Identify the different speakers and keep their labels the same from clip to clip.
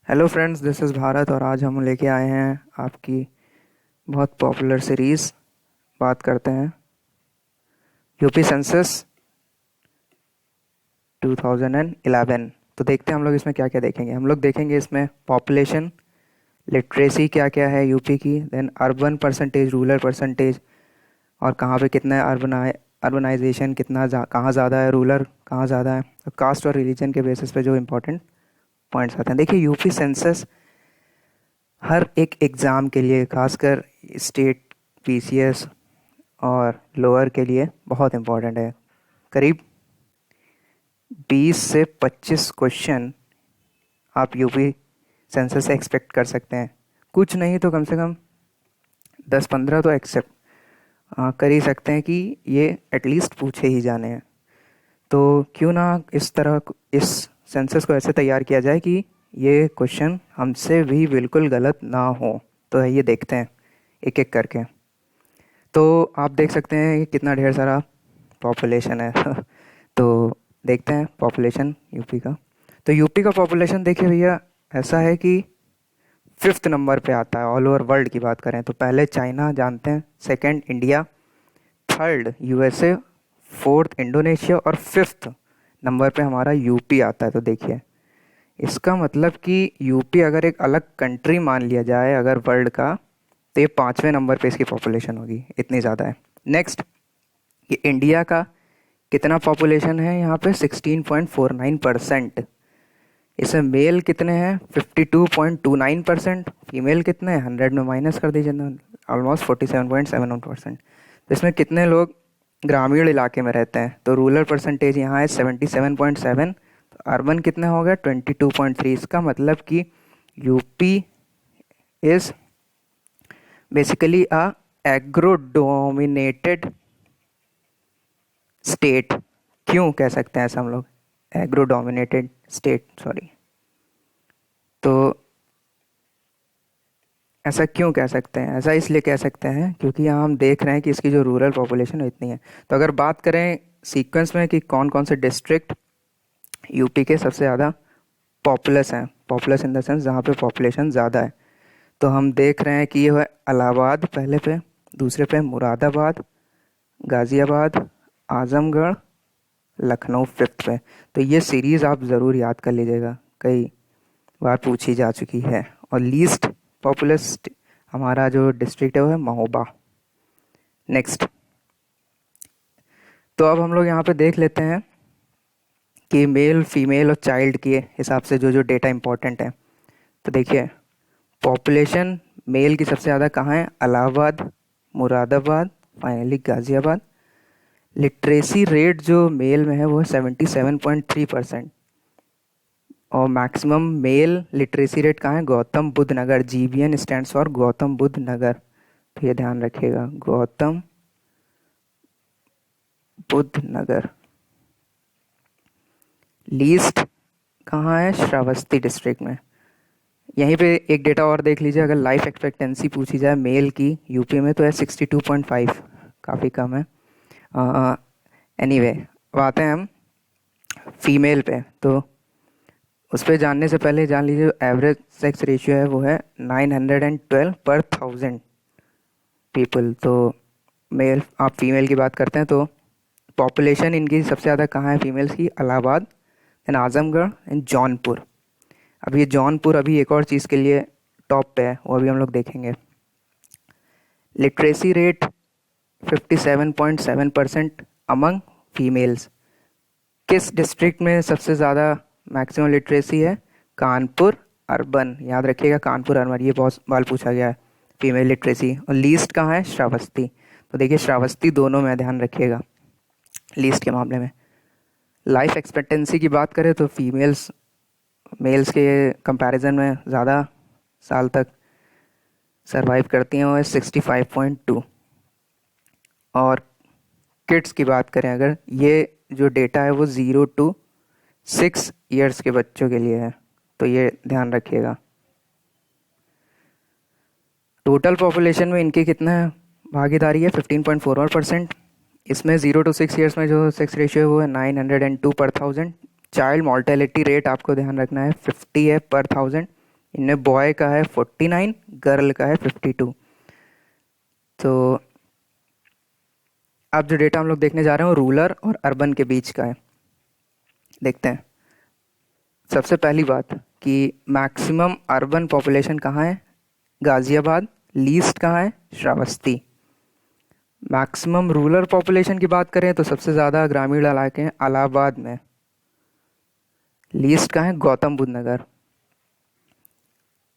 Speaker 1: Hello friends, this is Bharat और आज हम लेके आए हैं आपकी बहुत पॉपुलर सीरीज़। बात करते हैं यूपी सेंसस 2011। तो देखते हैं हम लोग इसमें क्या क्या देखेंगे। हम लोग देखेंगे इसमें पॉपुलेशन, लिटरेसी क्या क्या है यूपी की, then urban percentage, rural percentage, और कहाँ पे कितना है अर्बनाइजेशन, कहाँ ज़्यादा है, रूरल कहाँ ज़्यादा है, कास्ट और रिलीजन के बेसिस पे जो इम्पोर्टेंट पॉइंट्स आते हैं। देखिए, यूपी सेंसस हर एक एग्ज़ाम के लिए, खासकर स्टेट, पीसीएस और लोअर के लिए बहुत इम्पोर्टेंट है। करीब 20 से 25 क्वेश्चन आप यूपी सेंसस से एक्सपेक्ट कर सकते हैं। कुछ नहीं तो कम से कम 10-15 तो एक्सेप्ट कर ही सकते हैं कि ये एटलीस्ट पूछे ही जाने हैं। तो क्यों ना इस तरह इस सेंसस को ऐसे तैयार किया जाए कि ये क्वेश्चन हमसे भी बिल्कुल गलत ना हो। तो ये देखते हैं एक एक करके। तो आप देख सकते हैं कि कितना ढेर सारा पॉपुलेशन है। तो देखते हैं पॉपुलेशन यूपी का। तो यूपी का पॉपुलेशन देखिए भैया, ऐसा है कि 5th नंबर पे आता है ऑल ओवर वर्ल्ड की बात करें तो। पहले चाइना जानते हैं, second India, third USA, fourth Indonesia और 5th नंबर पे हमारा यूपी आता है। तो देखिए, इसका मतलब कि यूपी अगर एक अलग कंट्री मान लिया जाए अगर वर्ल्ड का, तो ये 5वें नंबर पे इसकी पॉपुलेशन होगी, इतनी ज़्यादा है। नेक्स्ट, ये इंडिया का कितना पॉपुलेशन है यहाँ पे, 16.49%। इसमें मेल कितने हैं, 52.29%। फीमेल कितने हैं, 100 में माइनस कर दीजिए ना, ऑलमोस्ट 47.71%। तो इसमें कितने लोग ग्रामीण इलाके में रहते हैं, तो रूरल परसेंटेज यहाँ है 77.7। तो अर्बन कितने हो गए, 22.3। इसका मतलब कि UP is basically a agro dominated state. क्यों कह सकते हैं ऐसा हम लोग, एग्रो डोमिनेटेड स्टेट, सॉरी। तो ऐसा क्यों कह सकते हैं, ऐसा इसलिए कह सकते हैं क्योंकि यहाँ हम देख रहे हैं कि इसकी जो रूरल पॉपुलेशन है इतनी है। तो अगर बात करें सीक्वेंस में कि कौन कौन से डिस्ट्रिक्ट यूपी के सबसे ज़्यादा पॉपुलस हैं, पॉपुलस इन द सेंस जहाँ पे पॉपुलेशन ज़्यादा है, तो हम देख रहे हैं कि ये है इलाहाबाद पहले पे, दूसरे पे मुरादाबाद, गाज़ियाबाद, आज़मगढ़, लखनऊ 5th पे। तो ये सीरीज़ आप ज़रूर याद कर लीजिएगा, कई बार पूछी जा चुकी है। और लीस्ट पॉपुलस हमारा जो डिस्ट्रिक्ट है वो है महोबा। नेक्स्ट, तो अब हम लोग यहाँ पे देख लेते हैं कि मेल, फीमेल और चाइल्ड के हिसाब से जो जो डेटा इंपॉर्टेंट है। तो देखिए, पॉपुलेशन मेल की सबसे ज़्यादा कहाँ है, Allahabad, Moradabad, finally Ghaziabad. Literacy rate जो मेल में है वो है 77.3%। और मैक्सिमम मेल लिटरेसी रेट कहाँ है, Gautam Buddh Nagar, GBN stands for Gautam Buddh Nagar. तो ये ध्यान रखिएगा, गौतम बुद्ध नगर। लीस्ट कहाँ है, श्रावस्ती डिस्ट्रिक्ट में। यहीं पे एक डेटा और देख लीजिए, अगर लाइफ एक्सपेक्टेंसी पूछी जाए मेल की यूपी में तो है 62.5, काफ़ी कम है। एनीवे, अब आते हैं हम फीमेल पे। तो उस पर जानने से पहले जान लीजिए एवरेज सेक्स रेशियो है वो है 912 पर 1000 पीपल। तो मेल, आप फीमेल की बात करते हैं तो पॉपुलेशन इनकी सबसे ज़्यादा कहाँ है फीमेल्स की, इलाहाबाद, एंड आजमगढ़ एंड जौनपुर। अब ये जौनपुर अभी एक और चीज़ के लिए टॉप पे है, वो अभी हम लोग देखेंगे। Literacy rate 57.7% among females. किस डिस्ट्रिक्ट में सबसे ज़्यादा मैक्सिमम लिटरेसी है, कानपुर अर्बन। याद रखिएगा, कानपुर अर्बन, ये बहुत बार पूछा गया है फीमेल लिटरेसी। और लीस्ट कहाँ है, श्रावस्ती। तो देखिए, श्रावस्ती दोनों में ध्यान रखिएगा लीस्ट के मामले में। लाइफ एक्सपेक्टेंसी की बात करें तो फीमेल्स मेल्स के कंपैरिजन में ज़्यादा साल तक सरवाइव करती हैं, वो है 65.2। और किड्स की बात करें अगर, ये जो डेटा है वो 0 to 6 years के बच्चों के लिए है, तो ये ध्यान रखिएगा। टोटल पॉपुलेशन में इनकी कितना भागीदारी है, 15.41%। इसमें 0 to 6 years में जो सेक्स रेशियो है वो है 902 पर 1000। चाइल्ड मॉर्टेलिटी रेट आपको ध्यान रखना है 50 है पर 1000। इनमें बॉय का है 49, गर्ल का है 52। तो अब जो डेटा हम लोग देखने जा रहे हैं वो रूरल और अर्बन के बीच का है। देखते हैं। सबसे पहली बात कि मैक्सिमम अर्बन पॉपुलेशन कहाँ है, गाज़ियाबाद। लीस्ट कहाँ है, श्रावस्ती। मैक्सिमम रूरल पॉपुलेशन की बात करें तो सबसे ज़्यादा ग्रामीण इलाके हैं इलाहाबाद में। लीस्ट कहाँ है, गौतम बुद्ध नगर।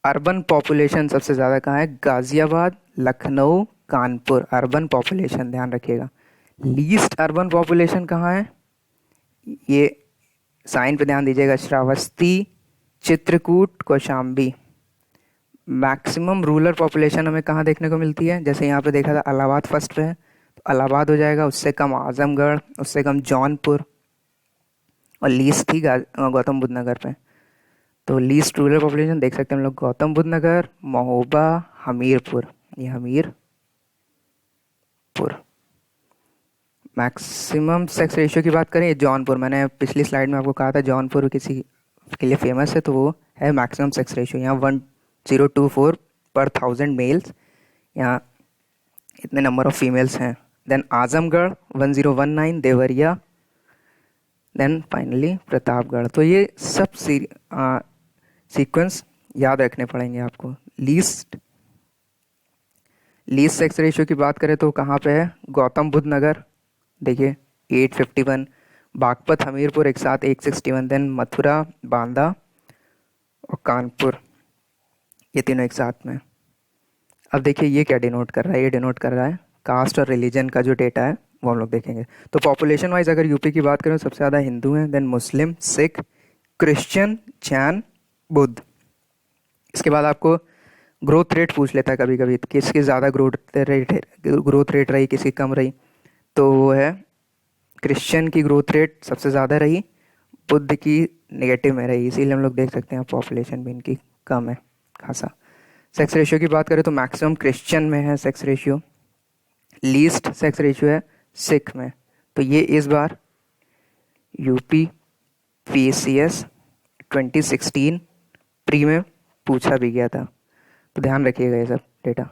Speaker 1: अर्बन पॉपुलेशन सबसे ज़्यादा कहाँ है, गाज़ियाबाद, लखनऊ, कानपुर। अर्बन पॉपुलेशन ध्यान रखिएगा। लीस्ट अर्बन पॉपुलेशन कहाँ है, ये साइन पे ध्यान दीजिएगा, Shravasti, Chitrakoot, Kaushambi. Maximum rural population हमें कहाँ देखने को मिलती है, जैसे यहाँ पे देखा था इलाहाबाद फर्स्ट पे है, तो इलाहाबाद हो जाएगा। उससे कम आजमगढ़, उससे कम जौनपुर, और लीस्ट थी गौतम बुद्ध नगर पे। तो लीस्ट रूरल पॉपुलेशन देख सकते हैं हम लोग, गौतम बुद्ध नगर, महोबा, हमीरपुर। ये हमीरपुर। मैक्सिमम सेक्स रेशियो की बात करें, जौनपुर, मैंने पिछली स्लाइड में आपको कहा था जौनपुर किसी के लिए फेमस है, तो वो है मैक्सिमम सेक्स रेशियो। यहाँ 1024 पर 1000 मेल्स, यहाँ इतने नंबर ऑफ फीमेल्स हैं। Then Azamgarh 1019, Deoria, then finally Pratapgarh. तो ये सब सीक्वेंस याद रखने पड़ेंगे आपको। लीस्ट सेक्स रेशियो की बात करें तो कहाँ पे है, गौतम बुद्ध नगर, देखिए 851। बागपत, हमीरपुर एक साथ 861। देन मथुरा, बांदा और कानपुर, ये तीनों एक साथ में। अब देखिए ये क्या डिनोट कर रहा है, ये डिनोट कर रहा है कास्ट और रिलीजन का जो डेटा है वो हम लोग देखेंगे। तो पॉपुलेशन वाइज अगर यूपी की बात करें तो सबसे ज़्यादा हिंदू हैं, देन मुस्लिम, सिख, क्रिश्चियन, जैन, बुद्ध। इसके बाद आपको ग्रोथ रेट पूछ लेता है कभी कभी, किसकी ज़्यादा ग्रोथ रेट रही, किसकी कम रही। तो वो है क्रिश्चियन की ग्रोथ रेट सबसे ज़्यादा रही, बुद्ध की नेगेटिव में रही, इसीलिए हम लोग देख सकते हैं पॉपुलेशन भी इनकी कम है खासा। सेक्स रेशियो की बात करें तो मैक्सिमम क्रिश्चियन में है sex ratio, least sex ratio है सिख में। तो ये इस बार यूपी PCS 2016 प्री में पूछा भी गया था, तो ध्यान रखिएगा ये सब डेटा।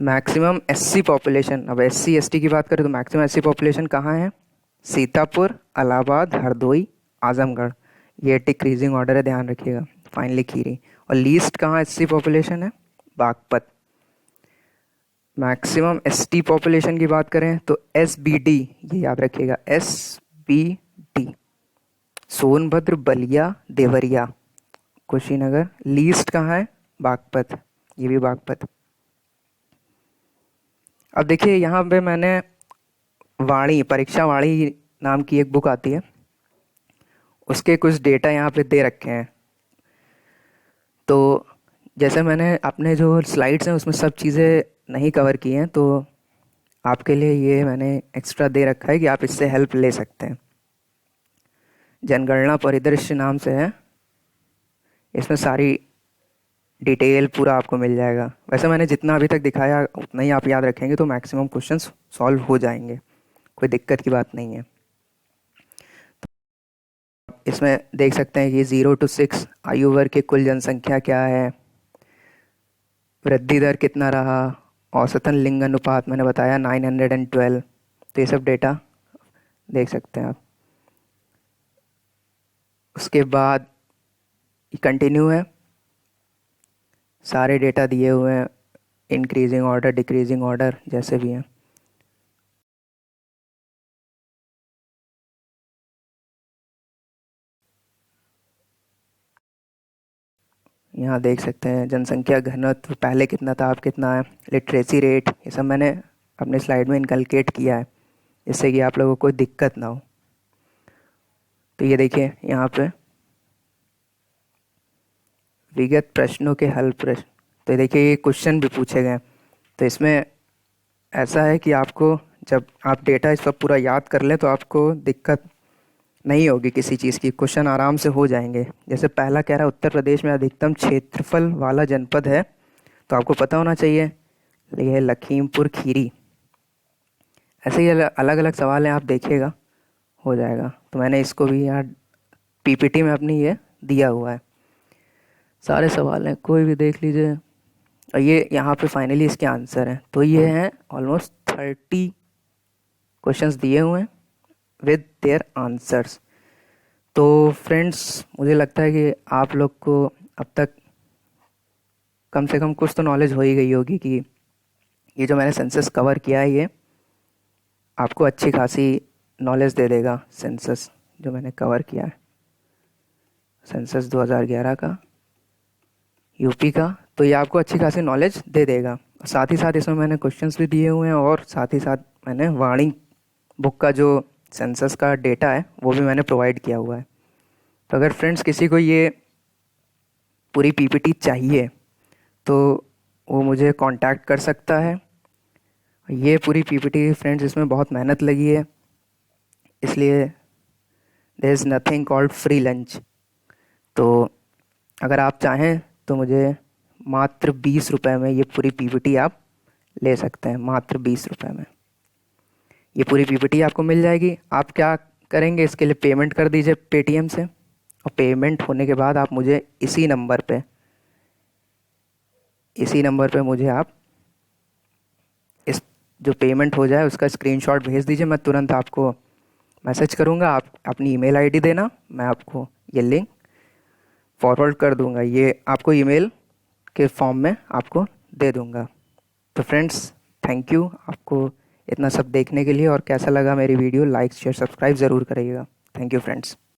Speaker 1: मैक्सिमम SC पॉपुलेशन, अब SC ST की बात करें तो मैक्सिमम SC पॉपुलेशन कहाँ है, सीतापुर, इलाहाबाद, हरदोई, आजमगढ़। ये डिक्रीजिंग ऑर्डर है, ध्यान रखिएगा। फाइनली खीरी। और लीस्ट कहाँ SC पॉपुलेशन है, बागपत। मैक्सिमम ST पॉपुलेशन की बात करें तो SBD, ये याद रखिएगा, SBD, सोनभद्र, बलिया, देवरिया, कुशीनगर। लीस्ट कहाँ है, बागपत, ये भी बागपत। अब देखिए यहाँ पे मैंने वाणी, परीक्षा वाणी नाम की एक बुक आती है, उसके कुछ डेटा यहाँ पे दे रखे हैं। तो जैसे मैंने अपने जो स्लाइड्स हैं उसमें सब चीज़ें नहीं कवर की हैं, तो आपके लिए ये मैंने एक्स्ट्रा दे रखा है कि आप इससे हेल्प ले सकते हैं। जनगणना परिदृश्य नाम से है, इसमें सारी डिटेल पूरा आपको मिल जाएगा। वैसे मैंने जितना अभी तक दिखाया उतना ही आप याद रखेंगे तो मैक्सिमम क्वेश्चंस सॉल्व हो जाएंगे, कोई दिक्कत की बात नहीं है। तो इसमें देख सकते हैं कि 0 to 6 आयु वर्ग की कुल जनसंख्या क्या है, वृद्धि दर कितना रहा, औसतन लिंग अनुपात मैंने बताया 912। तो ये सब डेटा देख सकते हैं आप। उसके बाद कंटिन्यू है, सारे डेटा दिए हुए हैं, इंक्रीजिंग ऑर्डर, डिक्रीजिंग ऑर्डर, जैसे भी हैं। यहाँ देख सकते हैं जनसंख्या घनत्व पहले कितना था, अब कितना है, लिटरेसी रेट, ये सब मैंने अपने स्लाइड में इनकलकेट किया है, जिससे कि आप लोगों को कोई दिक्कत ना हो। तो ये देखिए यहाँ पे विगत प्रश्नों के हल प्रश्न, तो देखिए ये क्वेश्चन भी पूछे गए। तो इसमें ऐसा है कि आपको जब आप डेटा इस पर पूरा याद कर लें तो आपको दिक्कत नहीं होगी किसी चीज़ की, क्वेश्चन आराम से हो जाएंगे। जैसे पहला कह रहा है उत्तर प्रदेश में अधिकतम क्षेत्रफल वाला जनपद है, तो आपको पता होना चाहिए ये है लखीमपुर खीरी। ऐसे ही अलग अलग सवाल हैं, आप देखिएगा हो जाएगा। तो मैंने इसको भी यहाँ PPT में अपनी ये दिया हुआ है। सारे सवाल हैं, कोई भी देख लीजिए। और ये यहाँ पे फाइनली इसके आंसर हैं। तो ये हैं ऑलमोस्ट 30 क्वेश्चंस दिए हुए हैं विद देयर आंसर्स। तो फ्रेंड्स, मुझे लगता है कि आप लोग को अब तक कम से कम कुछ तो नॉलेज हो ही गई होगी कि ये जो मैंने सेंसस कवर किया है, ये आपको अच्छी खासी नॉलेज दे देगा। सेंसस जो मैंने कवर किया है, सेंसस 2011 का, यूपी का, तो ये आपको अच्छी खासी नॉलेज दे देगा। साथ ही साथ इसमें मैंने क्वेश्चंस भी दिए हुए हैं, और साथ ही साथ मैंने वाणी बुक का जो सेंसस का डेटा है वो भी मैंने प्रोवाइड किया हुआ है। तो अगर फ्रेंड्स किसी को ये पूरी पीपीटी चाहिए तो वो मुझे कांटेक्ट कर सकता है। ये पूरी पीपीटी फ्रेंड्स, इसमें बहुत मेहनत लगी है, इसलिए there is nothing called free lunch. तो अगर आप चाहें तो मुझे मात्र 20 रुपये में ये पूरी पीपीटी आप ले सकते हैं। मात्र 20 रुपये में ये पूरी पीपीटी आपको मिल जाएगी। आप क्या करेंगे, इसके लिए पेमेंट कर दीजिए पेटीएम से, और पेमेंट होने के बाद आप मुझे इसी नंबर पे मुझे आप इस जो पेमेंट हो जाए उसका स्क्रीनशॉट भेज दीजिए। मैं तुरंत आपको मैसेज करूँगा, आप अपनी ईमेल आईडी देना, मैं आपको ये लिंक फॉरवर्ड कर दूँगा। ये आपको ईमेल के फॉर्म में आपको दे दूँगा। तो फ्रेंड्स, थैंक यू आपको इतना सब देखने के लिए, और कैसा लगा मेरी वीडियो, लाइक शेयर सब्सक्राइब ज़रूर करिएगा। Thank you friends.